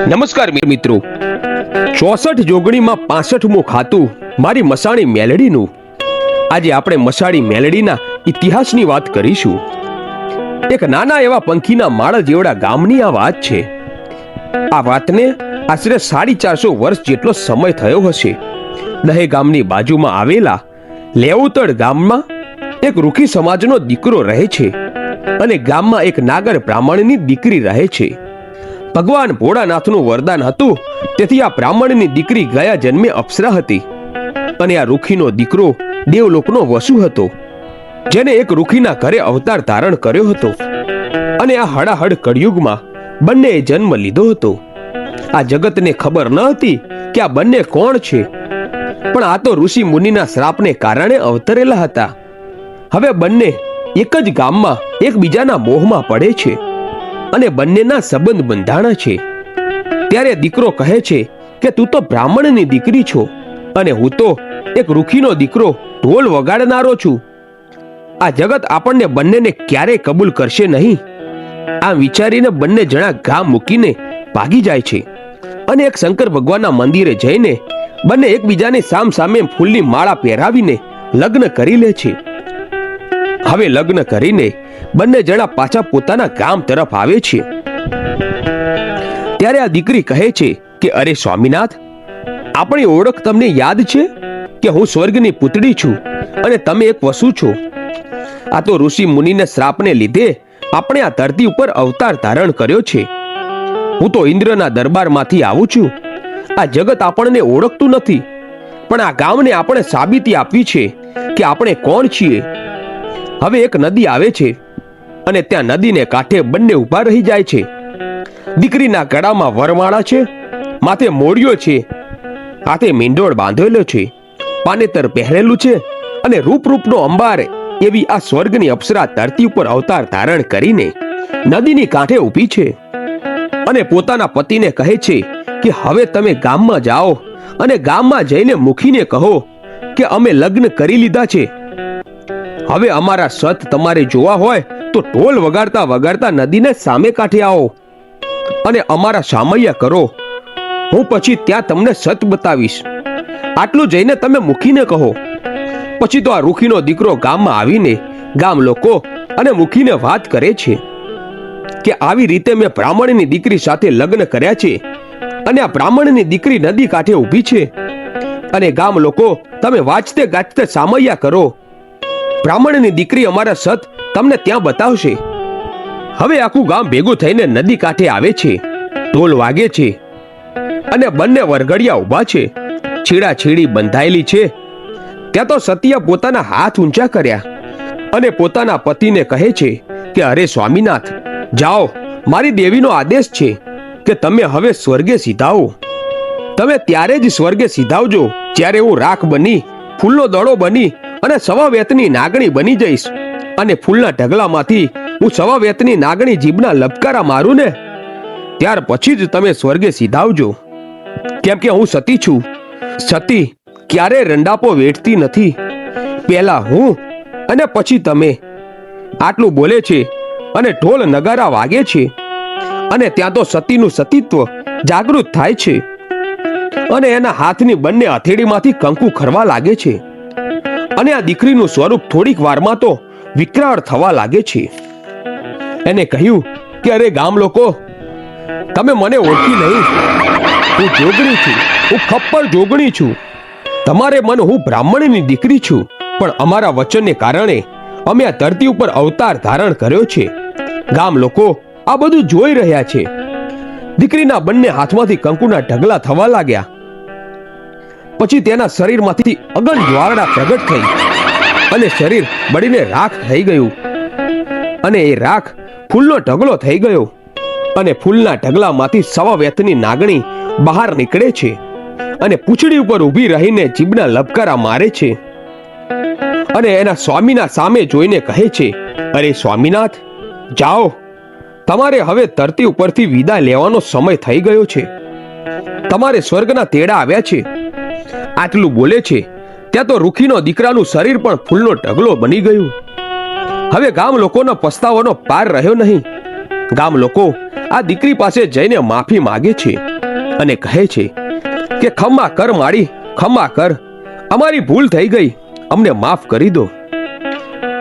નમસ્કાર મિત્રો, 64 જોગણીમાં 65મું ખાતું મારી મસાણી મેલડીનું. આજે આપણે મસાણી મેલડીના ઇતિહાસની વાત કરીશું. એક નાના એવા પંખીના માળા જેવડા ગામની આ વાત છે. આ વાતને આશરે 450 વર્ષ જેટલો સમય થયો હશે. દહે ગામની બાજુમાં આવેલા લેઉતડ ગામમાં એક રૂખી સમાજનો દીકરો રહે છે અને ગામમાં એક નાગર બ્રાહ્મણની દીકરી રહે છે. ભગવાન ભોળાનાથનું વરદાન હતું, તેથી આ બ્રાહ્મણની દીકરી ગયા જન્મે અપ્સરા હતી અને આ રૂખીનો દીકરો દેવલોકનો વસુ હતો, જેને એક રૂખીના ઘરે અવતાર ધારણ કર્યો હતો અને આ હડાહડ કળિયુગમાં બંનેએ જન્મ લીધો હતો. આ જગતને ખબર ન હતી કે આ બંને કોણ છે, પણ આ તો ઋષિ મુનિના શ્રાપને કારણે અવતરેલા હતા. હવે બંને એક જ ગામમાં એકબીજાના મોહમાં પડે છે અને બંનેના સંબંધ બંધાણા છે. ત્યારે દીકરો કહે છે કે તું તો બ્રાહ્મણની દીકરી છો અને હું તો એક રૂખીનો દીકરો ઢોલ વગાડનારો છું. આ જગત આપણને બંનેને ક્યારેય કબૂલ કરશે નહીં. આમ વિચારીને બંને જણા ગામ મૂકીને ભાગી જાય છે અને એક શંકર ભગવાનના મંદિરે જઈને બંને એકબીજાની સામ સામે ફૂલની માળા પહેરાવીને લગ્ન કરી લે છે. હવે લગ્ન કરીને બંને જણા પાછા પોતાના ગામ તરફ આવે છે. ત્યારે આ દીકરી કહે છે કે અરે સ્વામિનાથ, આપણી ઓળખ તમને યાદ છે કે હું સ્વર્ગની પુતળી છું અને તમે એક વસુ છો. આ તો ઋષિ મુનિના શ્રાપને લીધે આપણે આ ધરતી ઉપર અવતાર ધારણ કર્યો છે. હું તો ઇન્દ્રના દરબારમાંથી આવું છું. આ જગત આપણને ઓળખતું નથી, પણ આ ગામને આપણે સાબિતી આપવી છે કે આપણે કોણ છીએ. હવે એક નદી આવે છે અને ત્યાં નદીને કાંઠે બંને ઊભા રહી જાય છે. દીકરીના ગળામાં વરમાળા છે, માથે મોડિયો છે, હાથે મીંડોળ બાંધેલો છે, પાનેતર પહેરેલું છે અને રૂપરૂપનો અંબાર એવી આ સ્વર્ગની અપ્સરા ધરતી ઉપર અવતાર ધારણ કરીને નદીની કાંઠે ઊભી છે અને પોતાના પતિને કહે છે કે હવે તમે ગામમાં જાઓ અને ગામમાં જઈને મુખીને કહો કે અમે લગ્ન કરી લીધા છે. હવે અમારા સત તમારે જોવા હોય તો ઢોલ વગાડતા વગાડતા નદીને સામે કાંઠે આવો અને અમારા સામૈયા કરો. હું પછી ત્યાં તમને સત બતાવીશ. આટલું જઈને તમે મુખીને કહો. પછી તો આ રૂખીનો દીકરો ગામમાં આવીને ગામ લોકો અને મુખીને વાત કરે છે કે આવી રીતે મેં બ્રાહ્મણની દીકરી સાથે લગ્ન કર્યા છે અને આ બ્રાહ્મણની દીકરી નદી કાંઠે ઊભી છે અને ગામ લોકો તમે વાંચતે ગાજતે સામૈયા કરો. બ્રાહ્મણની દીકરી અમારા સત તમને ત્યાં બતાવશે. હવે આખું ગામ ભેગું થઈને નદી કાંઠે આવે છે. ઢોલ વાગે છે અને બંને વરઘડિયા ઊભા છે. છીડા છીડી બંધાયેલી છે. ત્યાં તો સતિયા પોતાના હાથ ઊંચા કર્યા અને પોતાના પતિને કહે છે કે અરે સ્વામિનાથ, જાઓ, મારી દેવીનો આદેશ છે કે તમે હવે સ્વર્ગે સીધાઓ. તમે ત્યારે જ સ્વર્ગે સીધાવજો જ્યારે હું રાખ બની, ફૂલનો દડો બની અને સવા વેતની નાગણી બની જઈશ અને ફૂલના ઢગલામાંથી હું સવા વેતની નાગણી જીભના લપકારા મારું ને, ત્યાર પછી જ તમે સ્વર્ગે સીધાવજો. કેમ કે હું સતી છું. સતી ક્યારે રંડાપો વેઠતી નથી. પહેલા હું અને પછી તમે. આટલું બોલે છે અને ઢોલ નગારા વાગે છે અને ત્યાં તો સતીનું સતીત્વ જાગૃત થાય છે અને એના હાથની બંને હથેળીમાંથી કંકુ ખરવા લાગે છે અને આ દીકરીનું સ્વરૂપ થોડીક વારમાં તો વિકરાળ થવા લાગે છે. એને કહ્યું કે અરે ગામ લોકો, તમે મને ઓળખી નહીં. હું જોગણી છું, હું ખપ્પર જોગણી છું. તમારે મને હું બ્રાહ્મણની દીકરી છું, પણ અમારા વચનને કારણે અમે આ ધરતી ઉપર અવતાર ધારણ કર્યો છે. ગામ લોકો આ બધું જોઈ રહ્યા છે. દીકરીના બંને હાથમાંથી કંકુના ઢગલા થવા લાગ્યા. પછી તેના શરીરમાંથી અગન જ્વાળા પ્રગટ થઈ અને શરીર બળીને રાખ થઈ ગયું અને એ રાખ ફૂલનો ઢગલો થઈ ગયો અને ફૂલના ઢગલામાંથી સવા વેતની નાગણી બહાર નીકળે છે અને પૂંછડી ઉપર ઊભી રહીને જીભના લબકારા મારે છે અને એના સ્વામીના સામે જોઈને કહે છે, અરે સ્વામિનાથ, જાઓ, તમારે હવે ધરતી ઉપરથી વિદાય લેવાનો સમય થઈ ગયો છે. તમારે સ્વર્ગના તેડા આવ્યા છે. આટલું બોલે છે ત્યાં તો રૂખીનો દીકરાનું શરીર પણ ફૂલનો ઢગલો બની ગયું. હવે ગામ લોકોનો પસ્તાવાનો પાર રહ્યો નહીં. ગામ લોકો આ દીકરી પાસે જઈને માફી માંગે છે અને કહે છે કે ખમ્મા કર માડી, ખમ્મા કર, અમારી ભૂલ થઈ ગઈ, અમને માફ કરી દો.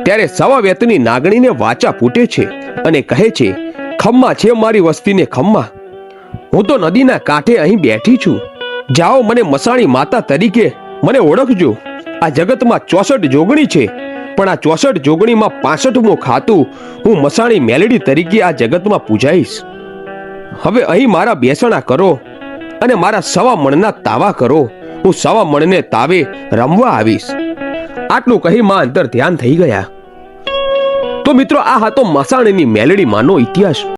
ત્યારે સવા વેતની નાગણીને વાચા ફૂટે છે અને કહે છે, ખમ્મા છે મારી વસ્તીને ખમ્મા. હું તો નદીના કાંઠે અહીં બેઠી છું. જાઓ, મને મસાણી માતા તરીકે મને ઓળખજો. આ જગતમાં 64 જોગણી છે, પણ આ 64 જોગણીમાં 65મું ખાતું હું મસાણી મેલડી તરીકે આ જગતમાં પૂજાઈશ. હવે અહીં મારા બેસણા કરો અને મારા સવા મણના તાવા કરો. હું સવા મણને તાવે રમવા આવીશ. આટલું કહી માં અંતર ધ્યાન થઈ ગયા. તો મિત્રો, આ હતો મસાણીની મેલડી માનો ઇતિહાસ.